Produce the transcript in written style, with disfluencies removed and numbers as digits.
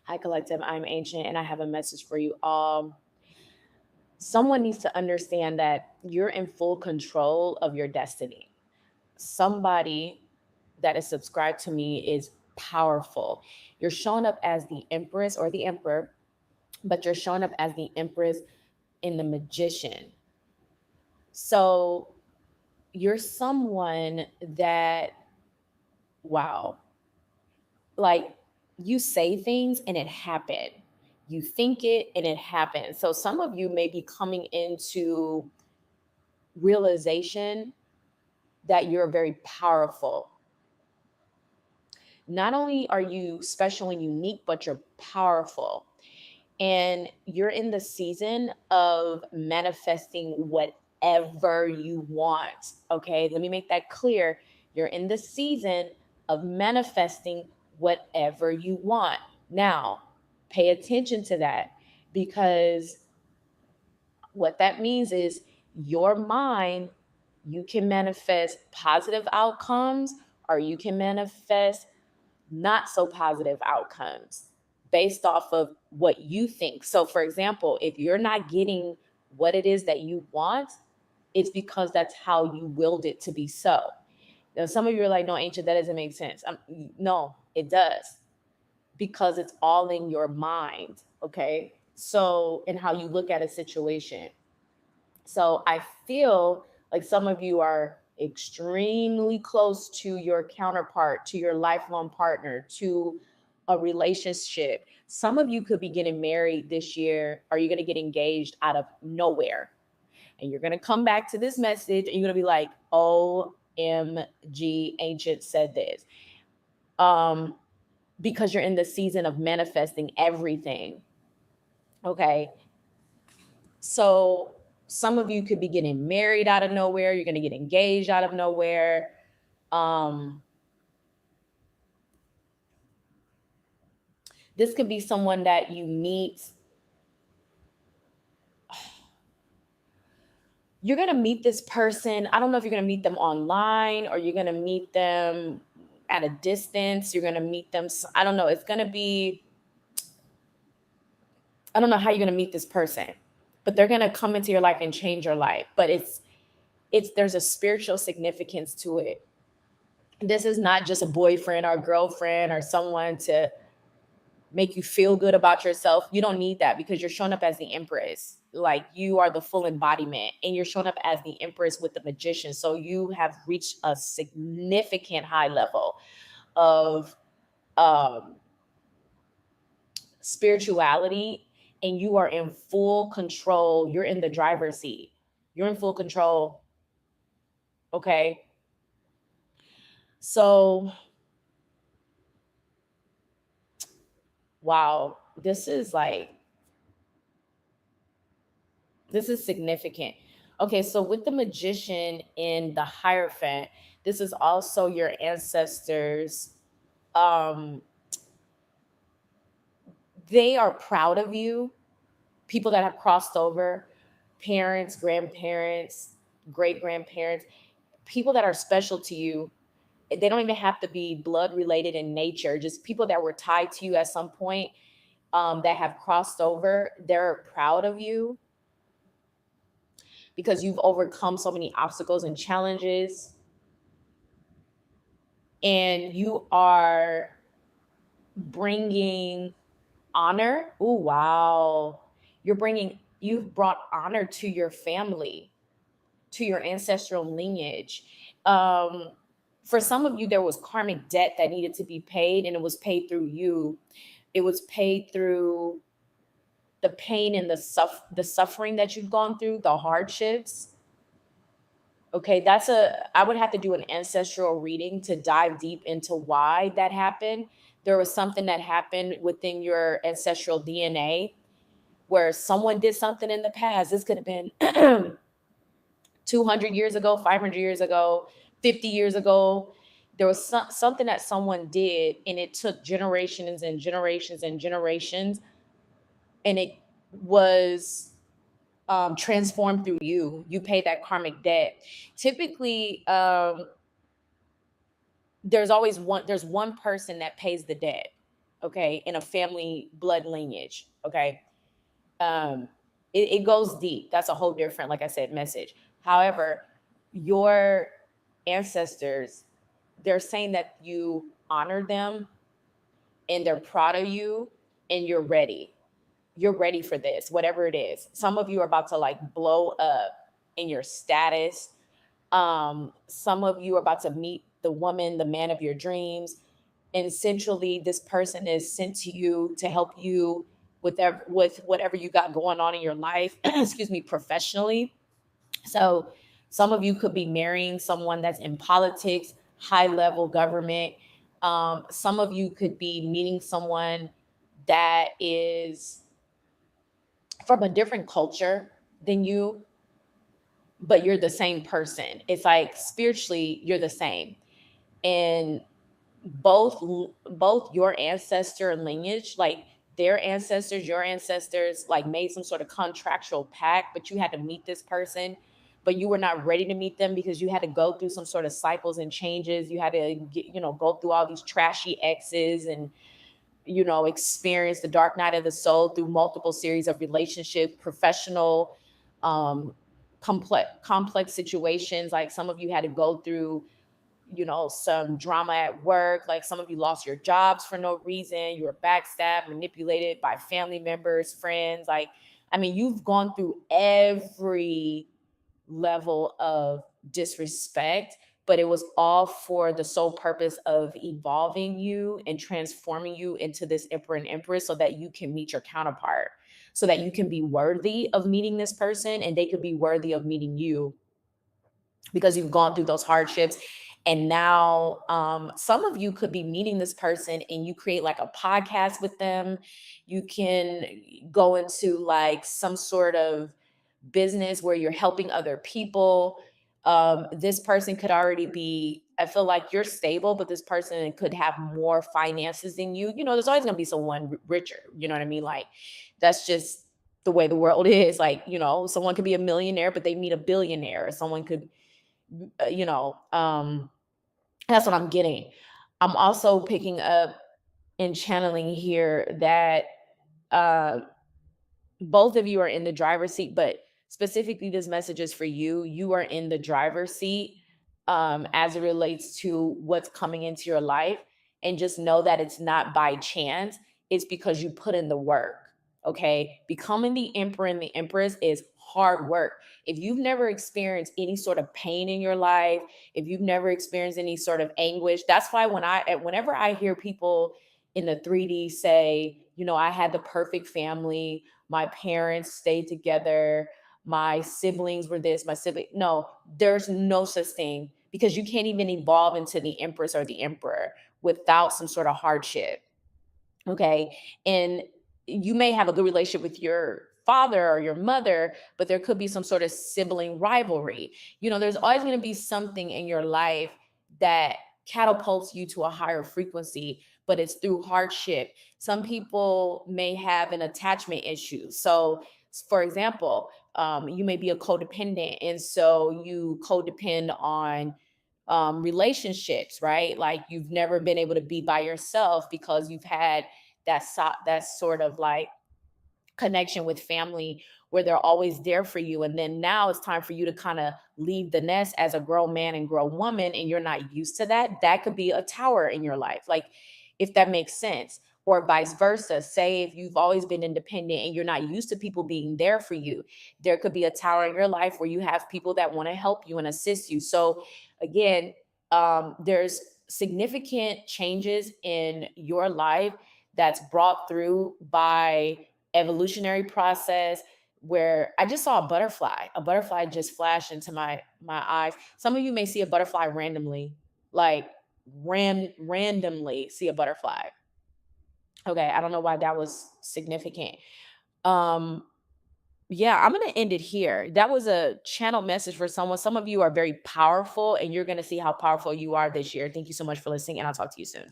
Hi, Collective. I'm Ancient, and I have a message for you all. Someone needs to understand that you're in full control of your destiny. Somebody that is subscribed to me is powerful. You're showing up as the Empress or the Emperor, but you're showing up as the Empress in the Magician. So you're someone that, wow, like you say things and it happened. You think it and it happens. So some of you may be coming into realization that you're very powerful. Not only are you special and unique, but you're powerful. And you're in the season of manifesting whatever you want. Okay, let me make that clear. You're in the season of manifesting whatever you want. Now, pay attention to that, because what that means is your mind, you can manifest positive outcomes or you can manifest not so positive outcomes based off of what you think. So, for example, if you're not getting what it is that you want, it's because that's how you willed it to be so. Now, some of you are like, no, Ancient, that doesn't make sense. No, it does, because it's all in your mind. Okay. So, and how you look at a situation. So I feel like some of you are extremely close to your counterpart, to your lifelong partner, to a relationship. Some of you could be getting married this year, or you're going to get engaged out of nowhere. And you're going to come back to this message and you're going to be like, OMG, Ancient said this. Um, because you're in the season of manifesting everything. Okay. So some of you could be getting married out of nowhere. You're going to get engaged out of nowhere. Um, this could be someone that you meet. You're going to meet this person. I don't know if you're going to meet them online or you're going to meet them at a distance. You're going to meet them. I don't know. It's going to be, I don't know how you're going to meet this person, but they're going to come into your life and change your life. But there's a spiritual significance to it. This is not just a boyfriend or girlfriend or someone to make you feel good about yourself. You don't need that, because you're showing up as the Empress. Like, you are the full embodiment, and you're showing up as the Empress with the Magician. So you have reached a significant high level of um, spirituality, and you are in full control. You're in the driver's seat. You're in full control. Okay. So, wow, this is significant. Okay, so with the Magician in the Hierophant, this is also your ancestors. Um, they are proud of you, people that have crossed over, parents, grandparents, great grandparents, people that are special to you. They don't even have to be blood related in nature, just people that were tied to you at some point, that have crossed over. They're proud of you because you've overcome so many obstacles and challenges, and you are bringing honor. Oh, wow. You've brought honor to your family, to your ancestral lineage. For some of you, there was karmic debt that needed to be paid, and it was paid through you. It was paid through the pain and the suffering that you've gone through, the hardships. Okay, I would have to do an ancestral reading to dive deep into why that happened. There was something that happened within your ancestral DNA where someone did something in the past. This could have been 200 years ago, 500 years ago, 50 years ago. There was something that someone did, and it took generations and generations and generations, and it was transformed through you. You pay that karmic debt. Typically, there's one person that pays the debt. okay, in a family blood lineage, okay? Um, it goes deep. That's a whole different, like I said, message. However, your ancestors, they're saying that you honor them and they're proud of you and you're ready. You're ready for this, whatever it is. Some of you are about to like blow up in your status. Some of you are about to meet the woman, the man of your dreams. And essentially, this person is sent to you to help you with whatever you got going on in your life, excuse me, professionally. So some of you could be marrying someone that's in politics, high level government. Some of you could be meeting someone that is from a different culture than you, but you're the same person. It's like spiritually, you're the same. And both both your ancestor and lineage, like their ancestors, your ancestors, like made some sort of contractual pact, but you had to meet this person, but you were not ready to meet them because you had to go through some sort of cycles and changes. You had to go through all these trashy exes and experience the dark night of the soul through multiple series of relationships, professional, um complex situations. Like some of you had to go through some drama at work. Like some of you lost your jobs for no reason. You were backstabbed, manipulated by family members, friends. Like, I mean, you've gone through every level of disrespect, but it was all for the sole purpose of evolving you and transforming you into this emperor and empress so that you can meet your counterpart, so that you can be worthy of meeting this person and they could be worthy of meeting you because you've gone through those hardships. And now some of you could be meeting this person and you create like a podcast with them. You can go into like some sort of business where you're helping other people. This person could already be, I feel like you're stable, but this person could have more finances than you. There's always going to be someone richer. You know what I mean? Like, that's just the way the world is. Like, someone could be a millionaire, but they meet a billionaire. Someone could, uh, you know, um, that's what I'm getting. I'm also picking up and channeling here that uh, both of you are in the driver's seat, but specifically this message is for you. You are in the driver's seat as it relates to what's coming into your life. And just know that it's not by chance, it's because you put in the work. Okay. Becoming the emperor and the empress is hard work. If you've never experienced any sort of pain in your life, if you've never experienced any sort of anguish, that's why whenever I hear people in the 3D say, I had the perfect family, my parents stayed together, my siblings were this, my sibling. No, there's no such thing because you can't even evolve into the empress or the emperor without some sort of hardship. Okay. And you may have a good relationship with your father or your mother, but there could be some sort of sibling rivalry. There's always going to be something in your life that catapults you to a higher frequency, but it's through hardship. Some people may have an attachment issue. So, for example, you may be a codependent, and so you codepend on relationships, right? Like you've never been able to be by yourself because you've had that sort of like connection with family where they're always there for you. And then now it's time for you to kind of leave the nest as a grown man and grown woman, and you're not used to that. That could be a tower in your life, like if that makes sense. Or vice versa. Say if you've always been independent and you're not used to people being there for you, there could be a tower in your life where you have people that want to help you and assist you. So again, there's significant changes in your life that's brought through by evolutionary process, where I just saw a butterfly. A butterfly just flashed into my eyes. Some of you may see a butterfly randomly, like randomly see a butterfly. Okay, I don't know why that was significant. Um yeah, I'm going to end it here. That was a channel message for someone. Some of you are very powerful and you're going to see how powerful you are this year. Thank you so much for listening and I'll talk to you soon.